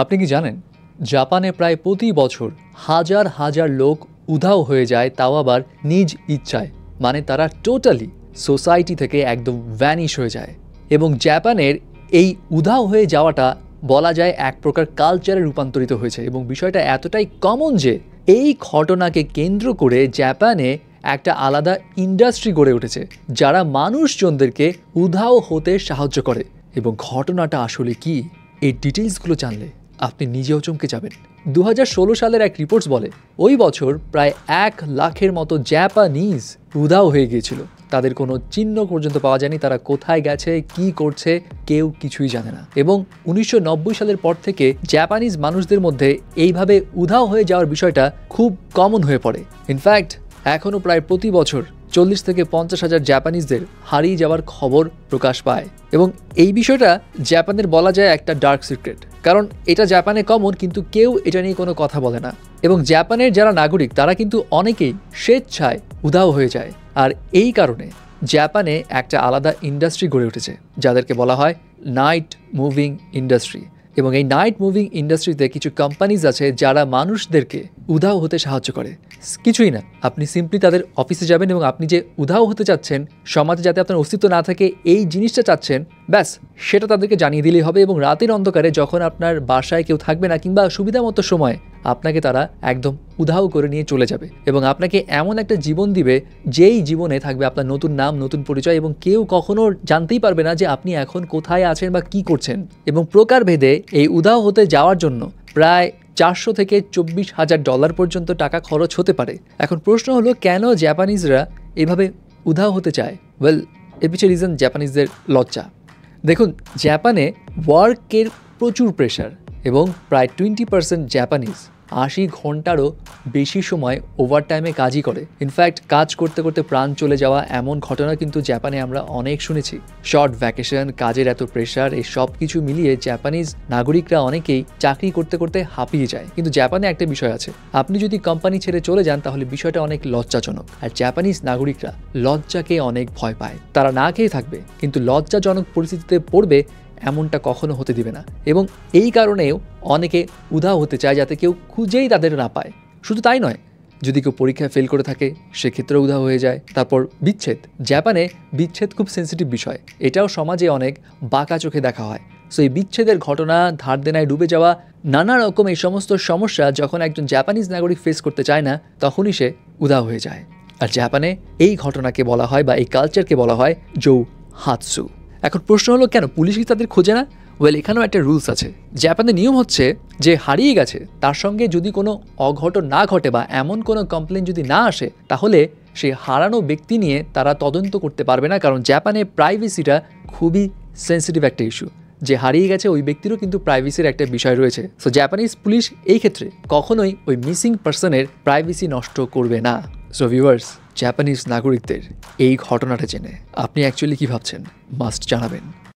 আপনি কি জানেন জাপানে প্রায় প্রতি বছর হাজার হাজার লোক উধাও হয়ে যায়, তাও আবার নিজ ইচ্ছায়, মানে তারা টোটালি সোসাইটি থেকে একদম ভ্যানিশ হয়ে যায়। এবং জাপানের এই উধাও হয়ে যাওয়াটা বলা যায় এক প্রকার কালচারে রূপান্তরিত হয়েছে এবং বিষয়টা এতটাই কমন যে এই ঘটনাকে কেন্দ্র করে জাপানে একটা আলাদা ইন্ডাস্ট্রি গড়ে উঠেছে যারা মানুষজনদেরকে উধাও হতে সাহায্য করে। এবং ঘটনাটা আসলে কি, এই ডিটেলসগুলো জানলে আপনি নিজেও চমকে যাবেন। 2016 সালের এক রিপোর্টস বলে ওই বছর প্রায় 1 লাখের মতো জাপানিজ উধাও হয়ে গিয়েছিল। তাদের কোনো চিহ্ন পর্যন্ত পাওয়া যায়নি, তারা কোথায় গেছে, কি করছে, কেউ কিছুই জানে না। এবং 1990 সালের পর থেকে জাপানিজ মানুষদের মধ্যে এইভাবে উধাও হয়ে যাওয়ার বিষয়টা খুব কমন হয়ে পড়ে। ইনফ্যাক্ট এখনও প্রায় প্রতি বছর 40 থেকে 50 হাজার জাপানিজদের হারিয়ে যাওয়ার খবর প্রকাশ পায়। এবং এই বিষয়টা জাপানের বলা যায় একটা ডার্ক সিক্রেট, কারণ এটা জাপানে কমন কিন্তু কেউ এটা নিয়ে কোনো কথা বলে না। এবং জাপানের যারা নাগরিক তারা কিন্তু অনেকেই স্বেচ্ছায় উধাও হয়ে যায়। আর এই কারণে জাপানে একটা আলাদা ইন্ডাস্ট্রি গড়ে উঠেছে যাদেরকে বলা হয় নাইট মুভিং ইন্ডাস্ট্রি। এবং এই নাইট মুভিং ইন্ডাস্ট্রিতে কিছু কোম্পানিজ আছে যারা মানুষদেরকে উধাও হতে সাহায্য করে। কিছুই না, আপনি সিম্পলি তাদের অফিসে যাবেন এবং আপনি যে উধাও হতে চাচ্ছেন, সমাজে যাতে আপনার অস্তিত্ব না থাকে এই জিনিসটা চাচ্ছেন, ব্যাস সেটা তাদেরকে জানিয়ে দিলেই হবে। এবং রাতের অন্ধকারে যখন আপনার বাসায় কেউ থাকবে না কিংবা সুবিধা মতো সময় আপনাকে তারা একদম উধাও করে নিয়ে চলে যাবে এবং আপনাকে এমন একটা জীবন দিবে যেই জীবনে থাকবে আপনার নতুন নাম, নতুন পরিচয় এবং কেউ কখনো জানতেই পারবে না যে আপনি এখন কোথায় আছেন বা কি করছেন। এবং প্রকারভেদে এই উধাও হতে যাওয়ার জন্য প্রায় 400 থেকে 24,000 ডলার পর্যন্ত টাকা খরচ হতে পারে। এখন প্রশ্ন হলো কেন জাপানিজরা এভাবে উধাও হতে চায়? ওয়েল, এর পিছনে রিজন জাপানিজদের লজ্জা। দেখুন, জাপানে ওয়ার্কের প্রচুর প্রেশার এবং প্রায় 20% জাপানিজ 80 ঘন্টারও বেশি সময় ওভারটাইমে কাজই করে। ইনফ্যাক্ট কাজ করতে করতে প্রাণ চলে যাওয়া এমন ঘটনা কিন্তু জাপানে আমরা অনেক শুনেছি। শর্ট ভ্যাকেশন, কাজের এত প্রেশার, এই সব কিছু মিলিয়ে জাপানিজ নাগরিকরা অনেকেই চাকরি করতে করতে হাঁপিয়ে যায়। কিন্তু জাপানে একটা বিষয় আছে, আপনি যদি কোম্পানি ছেড়ে চলে যান তাহলে বিষয়টা অনেক লজ্জাজনক। আর জাপানিজ নাগরিকরা লজ্জাকে অনেক ভয় পায়, তারা না খেয়ে থাকবে কিন্তু লজ্জাজনক পরিস্থিতিতে পড়বে এমনটা কখনো হতে দিবে না। এবং এই কারণেও অনেকে উধাও হতে চায় যাতে কেউ খুঁজেই তাদের না পায়। শুধু তাই নয়, যদি কেউ পরীক্ষায় ফেল করে থাকে সেক্ষেত্রে উধাও হয়ে যায়। তারপর বিচ্ছেদ, জাপানে বিচ্ছেদ খুব সেন্সিটিভ বিষয়, এটাও সমাজে অনেক বাঁকা চোখে দেখা হয়। সো এই বিচ্ছেদের ঘটনা, ধার দেনায় ডুবে যাওয়া, নানা রকম এই সমস্ত সমস্যা যখন একজন জাপানিজ নাগরিক ফেস করতে চায় না তখনই সে উধাও হয়ে যায়। আর জাপানে এই ঘটনাকে বলা হয় বা এই কালচারকে বলা হয় জোহাতসু। এখন প্রশ্ন হলো কেন পুলিশ কি তাদের খোঁজে না? ওয়েল, এখানেও একটা রুলস আছে। জাপানের নিয়ম হচ্ছে যে হারিয়ে গেছে তার সঙ্গে যদি কোনো অঘটন না ঘটে বা এমন কোনো কমপ্লেন যদি না আসে তাহলে সে হারানো ব্যক্তি নিয়ে তারা তদন্ত করতে পারবে না, কারণ জাপানে প্রাইভেসিটা খুবই সেন্সিটিভ একটা ইস্যু। যে হারিয়ে গেছে ওই ব্যক্তিরও কিন্তু প্রাইভেসির একটা বিষয় রয়েছে। সো জাপানিজ পুলিশ এই ক্ষেত্রে কখনোই ওই মিসিং পার্সনের প্রাইভেসি নষ্ট করবে না। সো ভিউয়ার্স, জাপানিজ নাগরিকদের এই ঘটনাটা জেনে আপনি অ্যাকচুয়ালি কী ভাবছেন মাস্ট জানাবেন।